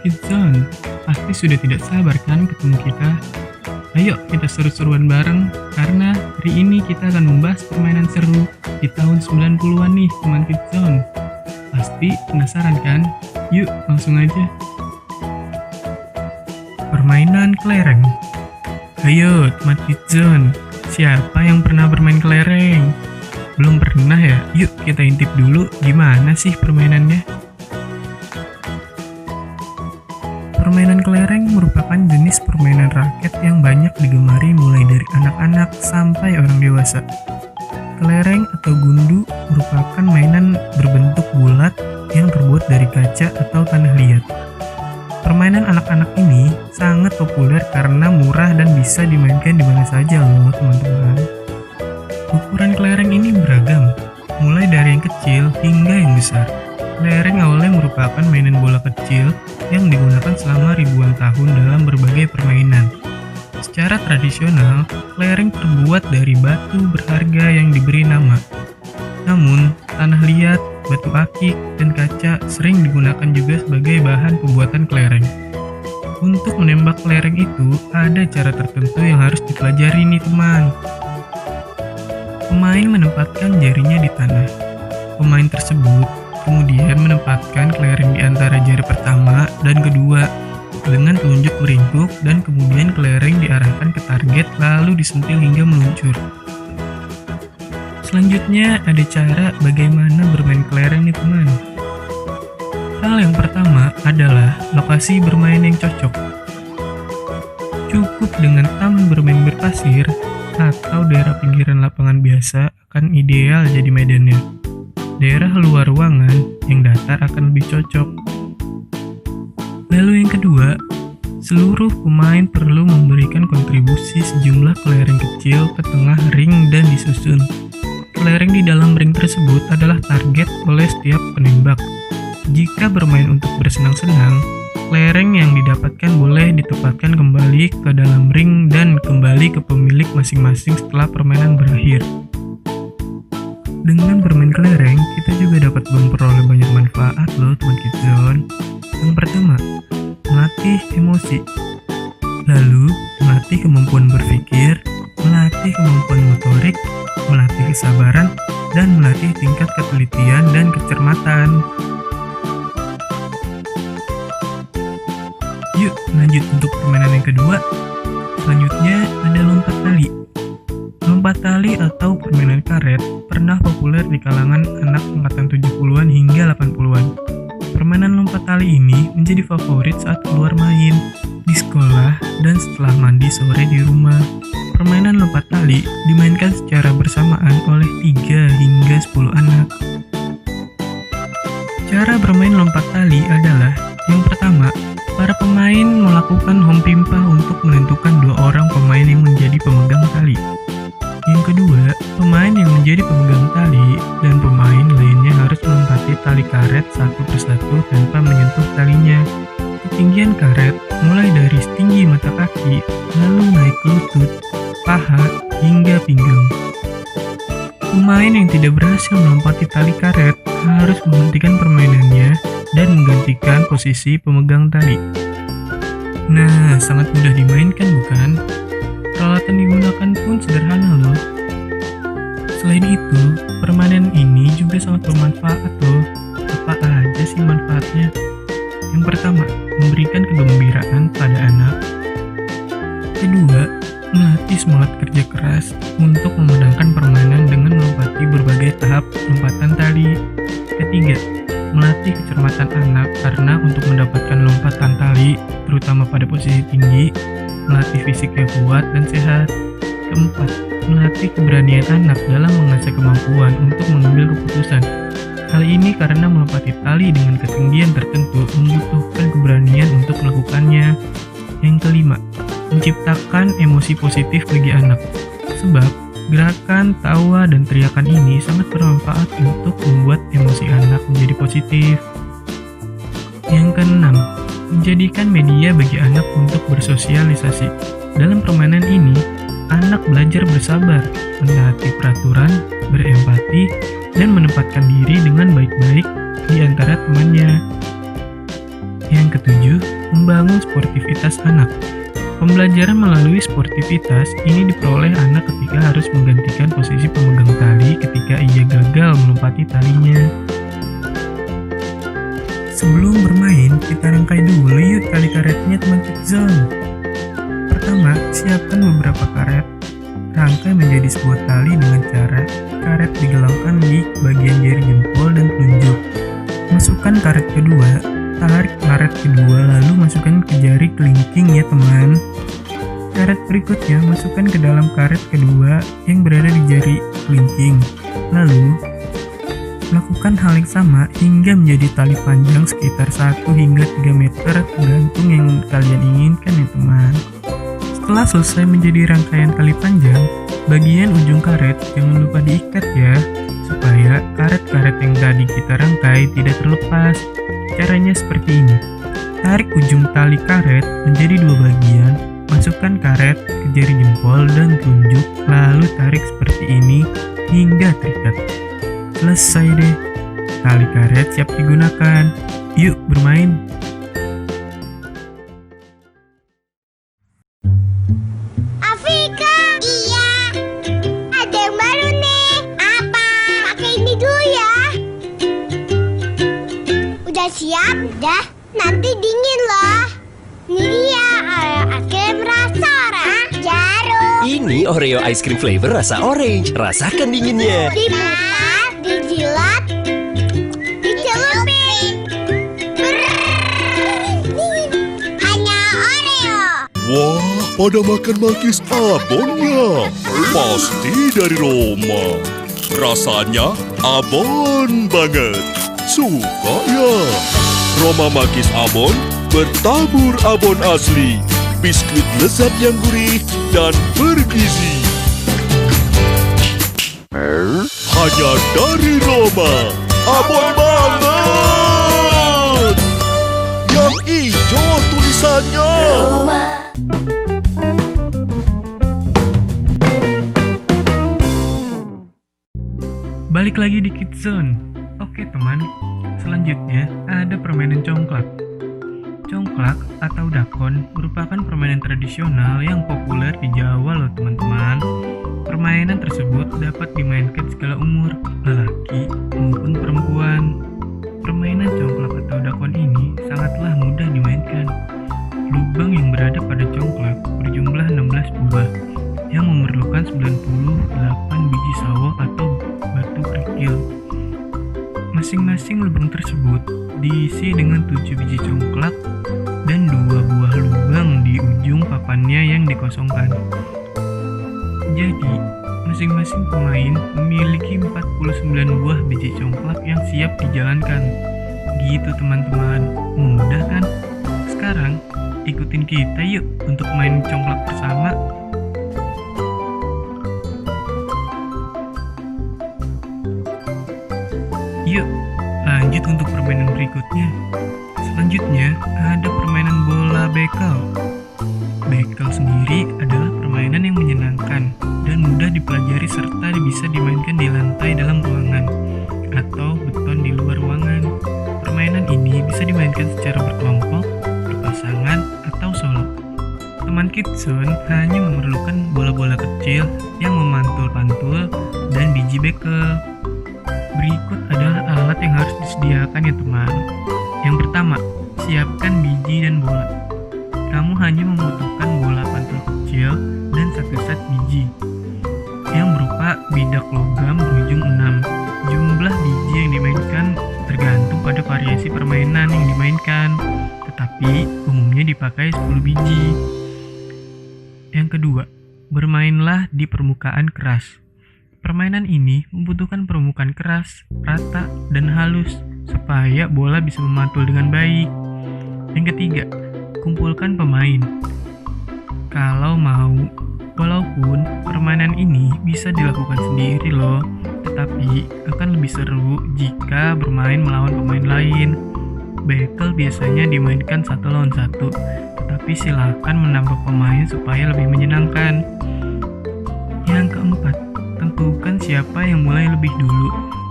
Kids Zone. Pasti sudah tidak sabar kan ketemu kita? Ayo kita seru-seruan bareng, karena hari ini kita akan membahas permainan seru di tahun 90-an nih teman Kids Zone. Pasti penasaran kan? Yuk langsung aja. Permainan kelereng. Ayo teman Kids Zone, siapa yang pernah bermain kelereng? Belum pernah ya? Yuk kita intip dulu gimana sih permainannya. Permainan kelereng merupakan jenis permainan raket yang banyak digemari mulai dari anak-anak sampai orang dewasa. Kelereng atau gundu merupakan mainan berbentuk bulat yang terbuat dari kaca atau tanah liat. Permainan anak-anak ini sangat populer karena murah dan bisa dimainkan di mana saja loh teman-teman. Ukuran kelereng ini beragam, mulai dari yang kecil hingga yang besar. Kelereng awalnya merupakan mainan bola kecil yang digunakan selama ribuan tahun dalam berbagai permainan. Secara tradisional, kelereng terbuat dari batu berharga yang diberi nama. Namun, tanah liat, batu akik, dan kaca sering digunakan juga sebagai bahan pembuatan kelereng. Untuk menembak kelereng itu, ada cara tertentu yang harus dipelajari nih teman. Pemain menempatkan jarinya di tanah. Pemain tersebut kemudian menempatkan kelereng di antara jari pertama dan kedua dengan telunjuk meringkuk, dan kemudian kelereng diarahkan ke target lalu disentil hingga meluncur. Selanjutnya ada cara bagaimana bermain kelereng nih teman. Hal yang pertama adalah lokasi bermain yang cocok. Cukup dengan taman bermain berpasir atau daerah pinggiran lapangan biasa akan ideal jadi medannya. Daerah luar ruangan yang datar akan lebih cocok. Lalu yang kedua, seluruh pemain perlu memberikan kontribusi sejumlah kelereng kecil ke tengah ring dan disusun. Kelereng di dalam ring tersebut adalah target oleh setiap penembak. Jika bermain untuk bersenang-senang, kelereng yang didapatkan boleh ditempatkan kembali ke dalam ring dan kembali ke pemilik masing-masing setelah permainan berakhir. Dengan bermain kelereng, kita juga dapat memperoleh banyak manfaat loh teman Kids Zone. Yang pertama, melatih emosi. Lalu, melatih kemampuan berpikir, melatih kemampuan motorik, melatih kesabaran, dan melatih tingkat ketelitian dan kecermatan. Yuk, lanjut untuk permainan yang kedua. Selanjutnya ada lompat tali. Lompat tali atau permainan karet pernah populer di kalangan anak angkatan 70-an hingga 80-an. Permainan lompat tali ini menjadi favorit saat keluar main, di sekolah, dan setelah mandi sore di rumah. Permainan lompat tali dimainkan secara bersamaan oleh 3 hingga 10 anak. Cara bermain lompat tali adalah, yang pertama, para pemain melakukan home pimpa untuk menentukan 2 orang pemain yang menjadi pemegang tali. Yang kedua, pemain yang menjadi pemegang tali dan pemain lainnya harus melompati tali karet satu persatu tanpa menyentuh talinya. Ketinggian karet mulai dari setinggi mata kaki, lalu naik ke lutut, paha, hingga pinggang. Pemain yang tidak berhasil melompati tali karet harus menghentikan permainannya dan menggantikan posisi pemegang tali. Nah, sangat mudah dimainkan bukan? Peralatan digunakan pun sederhana loh. Selain itu, permainan ini juga sangat bermanfaat loh. Apa aja sih manfaatnya? Yang pertama, memberikan kegembiraan pada anak. Kedua, melatih semangat kerja keras untuk memenangkan permainan dengan melompati berbagai tahap lompatan tali. Ketiga, melatih kecermatan anak karena untuk mendapatkan lompatan tali, terutama pada posisi tinggi, melatih fisik yang kuat dan sehat. Keempat, melatih keberanian anak dalam mengasah kemampuan untuk mengambil keputusan. Hal ini karena melompati tali dengan ketinggian tertentu membutuhkan keberanian untuk melakukannya. Yang kelima, menciptakan emosi positif bagi anak. Sebab, gerakan, tawa, dan teriakan ini sangat bermanfaat untuk membuat emosi anak menjadi positif. Yang keenam, menjadikan media bagi anak untuk bersosialisasi. Dalam permainan ini, anak belajar bersabar, menaati peraturan, berempati, dan menempatkan diri dengan baik-baik di antara temannya. Yang ketujuh, membangun sportivitas anak. Pembelajaran melalui sportivitas ini diperoleh anak ketika harus menggantikan posisi pemegang tali ketika ia gagal melompati talinya. Sebelum bermain, kita rangkai dulu yuk tali karetnya teman Kidzone. Pertama, siapkan beberapa karet. Rangkai menjadi sebuah tali dengan cara karet digelangkan di bagian jari jempol dan telunjuk. Masukkan karet kedua, tarik karet kedua lalu masukkan ke jari kelingking ya teman. Karet berikutnya masukkan ke dalam karet kedua yang berada di jari kelingking. Lalu lakukan hal yang sama hingga menjadi tali panjang sekitar 1 hingga 3 meter tergantung yang kalian inginkan ya teman. Setelah selesai menjadi rangkaian tali panjang, bagian ujung karet jangan lupa diikat ya, supaya karet-karet yang tadi kita rangkai tidak terlepas. Caranya seperti ini. Tarik ujung tali karet menjadi 2 bagian, masukkan karet ke jari jempol dan telunjuk, lalu tarik seperti ini hingga terikat. Selesai deh. Tali karet siap digunakan. Yuk bermain. Afika, iya. Ada yang baru nih. Apa? Pakai ini dulu ya. Udah siap? Udah. Nanti dingin loh. Ini dia es krim rasa orang. Jarum. Ini Oreo ice cream flavor rasa orange. Rasakan dinginnya. Diputar, dijilat, dicelupin. Hanya Oreo. Wah, pada makan Makis abonnya. Pasti dari Roma. Rasanya abon banget. Suka ya? Roma Makis abon bertabur abon asli. Biskuit lezat yang gurih dan bergizi. Hanya dari Roma. Abon banget. Yang hijau tulisannya. Balik lagi di Kidzone. Oke teman, selanjutnya ada permainan congklak. Congklak atau dakon merupakan permainan tradisional yang populer di Jawa loh teman-teman. Permainan tersebut dapat dimainkan segala umur, lelaki maupun perempuan. Permainan congklak atau dakon ini sangatlah mudah dimainkan. Lubang yang berada pada congklak berjumlah 16 buah yang memerlukan 98 biji sawo atau batu kerikil. Masing-masing lubang tersebut diisi dengan 7 biji congklak dan 2 buah lubang di ujung papannya yang dikosongkan. Jadi, masing-masing pemain memiliki 49 buah biji congklak yang siap dijalankan. Gitu teman-teman, mudah kan? Sekarang, ikutin kita yuk untuk main congklak bersama. Yuk, lanjut untuk permainan berikutnya. Selanjutnya, ada permainan bola bekel. Bekel sendiri adalah permainan yang menyenangkan dan mudah dipelajari serta bisa dimainkan di lantai dalam ruangan atau beton di luar ruangan. Permainan ini bisa dimainkan secara berkelompok, berpasangan, atau solo. Teman Kidzone hanya memerlukan bola-bola kecil yang memantul-pantul dan biji bekel. Berikut adalah alat yang harus disediakan ya teman. Yang pertama, siapkan biji dan bola. Kamu hanya membutuhkan bola pantul kecil dan 1 set biji yang berupa bidak logam berujung 6. Jumlah biji yang dimainkan tergantung pada variasi permainan yang dimainkan, tetapi umumnya dipakai 10 biji. Yang kedua, bermainlah di permukaan keras. Permainan ini membutuhkan permukaan keras, rata, dan halus supaya bola bisa memantul dengan baik. Yang ketiga, kumpulkan pemain. Kalau mau, walaupun permainan ini bisa dilakukan sendiri loh, tetapi akan lebih seru jika bermain melawan pemain lain. Bekel biasanya dimainkan 1 lawan 1, tetapi silakan menambah pemain supaya lebih menyenangkan. Yang keempat, tentukan siapa yang mulai lebih dulu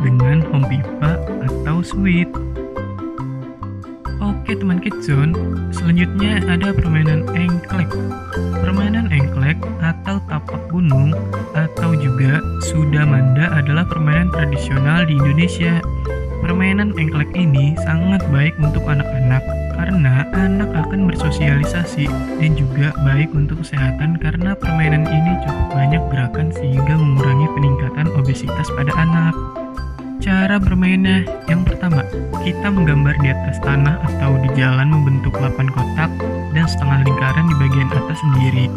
dengan home pipa atau sweet. Oke Oke teman Kidzone, selanjutnya ada permainan engklek. Permainan engklek atau tapak gunung atau juga sudamanda adalah permainan tradisional di Indonesia. Permainan engklek ini sangat baik untuk anak-anak karena anak akan bersosialisasi dan juga baik untuk kesehatan karena permainan ini cukup banyak gerakan sehingga mengurangi peningkatan obesitas pada anak. Cara bermainnya, yang pertama, kita menggambar di atas tanah atau di jalan membentuk 8 kotak dan setengah lingkaran di bagian atas sendiri.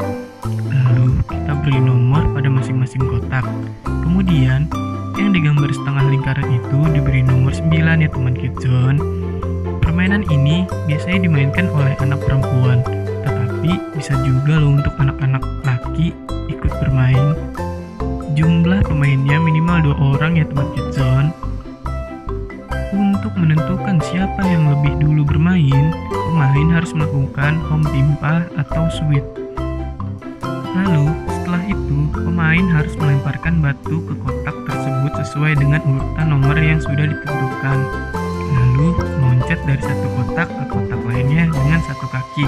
Lalu, kita beri nomor pada masing-masing kotak. Kemudian, yang digambar setengah lingkaran itu diberi nomor 9 ya teman Kidzone. Permainan ini biasanya dimainkan oleh anak perempuan, tetapi bisa juga loh untuk anak-anak laki ikut bermain. Jumlah pemainnya minimal 2 orang ya teman Kidzone. Untuk menentukan siapa yang lebih dulu bermain, pemain harus melakukan home timpah atau sweep. Lalu setelah itu, pemain harus melemparkan batu ke kotak tersebut sesuai dengan urutan nomor yang sudah ditentukan. Lalu loncat dari satu kotak ke kotak lainnya dengan satu kaki.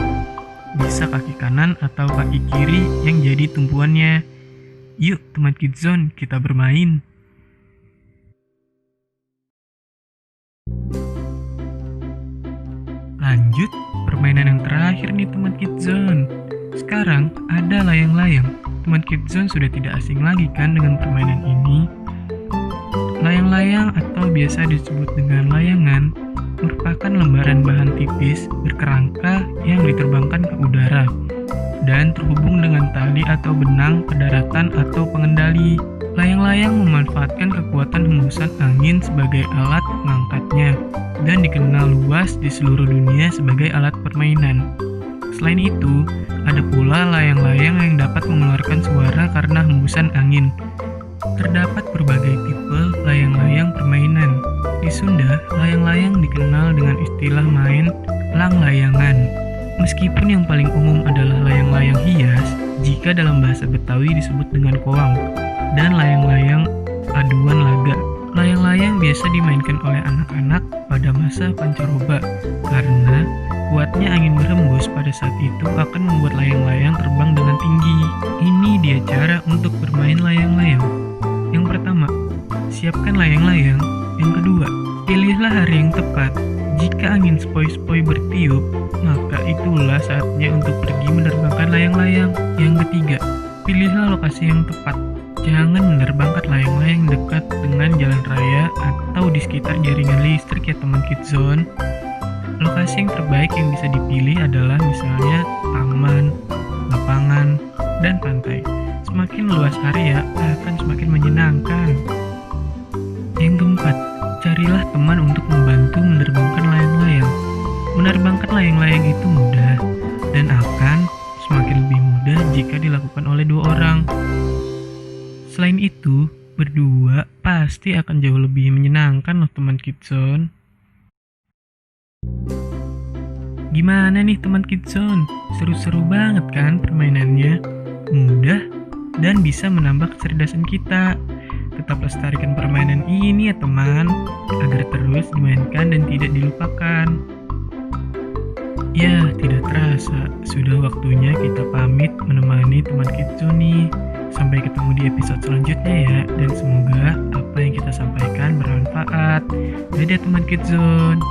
Bisa kaki kanan atau kaki kiri yang jadi tumpuannya. Yuk teman Kidzone, kita bermain. Lanjut, permainan yang terakhir nih teman Kidzone. Sekarang ada layang-layang. Teman Kidzone sudah tidak asing lagi kan dengan permainan ini. Layang-layang atau biasa disebut dengan layangan merupakan lembaran bahan tipis berkerangka yang diterbangkan ke udara dan terhubung dengan tali atau benang pada daratan atau pengendali. Layang-layang memanfaatkan kekuatan hembusan angin sebagai alat mengangkatnya dan dikenal luas di seluruh dunia sebagai alat permainan. Selain itu, ada pula layang-layang yang dapat mengeluarkan suara karena hembusan angin. Terdapat berbagai tipe layang-layang permainan. Di Sunda, layang-layang dikenal dengan istilah main lang-layangan. Meskipun yang paling umum adalah layang-layang hias, jika dalam bahasa Betawi disebut dengan koang, dan layang-layang aduan laga. Layang-layang biasa dimainkan oleh anak-anak pada masa pancaroba, karena kuatnya angin berhembus pada saat itu akan membuat layang-layang terbang dengan tinggi. Ini dia cara untuk bermain layang-layang. Yang pertama, siapkan layang-layang. Yang kedua, pilihlah hari yang tepat. Jika angin sepoi-sepoi bertiup, maka itulah saatnya untuk pergi menerbangkan layang-layang. Yang ketiga, pilihlah lokasi yang tepat. Jangan menerbangkan layang-layang dekat dengan jalan raya atau di sekitar jaringan listrik ya teman Kidzone. Lokasi yang terbaik yang bisa dipilih adalah misalnya taman, lapangan, dan pantai. Semakin luas area akan semakin menyenangkan. Yang keempat, carilah teman untuk membantu menerbangkan layang-layang. Menerbangkan layang-layang itu mudah dan akan semakin lebih mudah jika dilakukan oleh 2 orang. Selain itu, berdua pasti akan jauh lebih menyenangkan loh teman Kidzone. Gimana nih teman Kidzone? Seru-seru banget kan permainannya? Mudah dan bisa menambah kecerdasan kita. Tetap lestarikan permainan ini ya teman, agar terus dimainkan dan tidak dilupakan. Ya, tidak terasa, sudah waktunya kita pamit menemani teman Kidzone nih. Sampai ketemu di episode selanjutnya ya, dan semoga apa yang kita sampaikan bermanfaat. Dadah teman Kidzone.